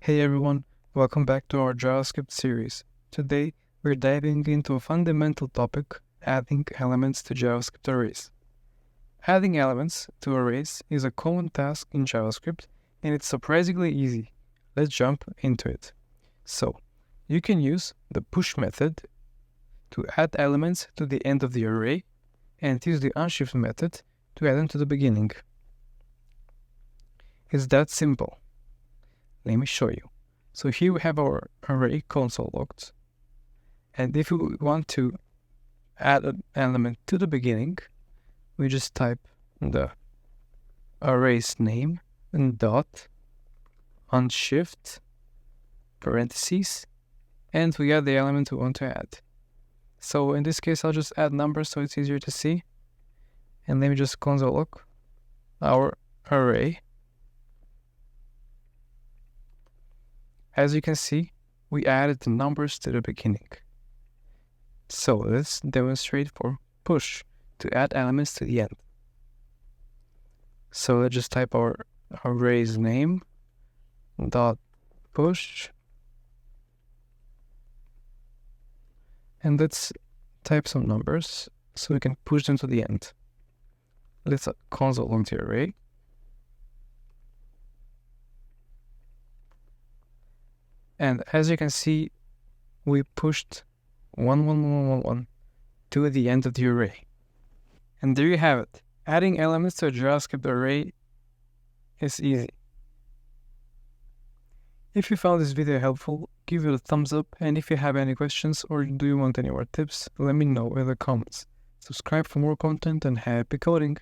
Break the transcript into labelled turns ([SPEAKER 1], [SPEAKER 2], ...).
[SPEAKER 1] Hey everyone, welcome back to our JavaScript series. Today, we're diving into a fundamental topic, adding elements to JavaScript arrays. Adding elements to arrays is a common task in JavaScript, and it's surprisingly easy. Let's jump into it. So, you can use the push method to add elements to the end of the array, and use the unshift method to add them to the beginning. It's that simple. Let me show you. So here we have our array console logged. And if we want to add an element to the beginning, we just type the array's name and dot unshift parentheses, and we add the element we want to add. So in this case, I'll just add numbers so it's easier to see. And let me just console log our array. As you can see, we added the numbers to the beginning. So let's demonstrate for push to add elements to the end. So let's just type our array's name dot push, and let's type some numbers so we can push them to the end. Let's console log the array. And as you can see, we pushed 1, 1, 1, 1, 1 to the end of the array. And there you have it. Adding elements to a JavaScript array is easy. If you found this video helpful, give it a thumbs up, and if you have any questions or do you want any more tips, let me know in the comments. Subscribe for more content and happy coding!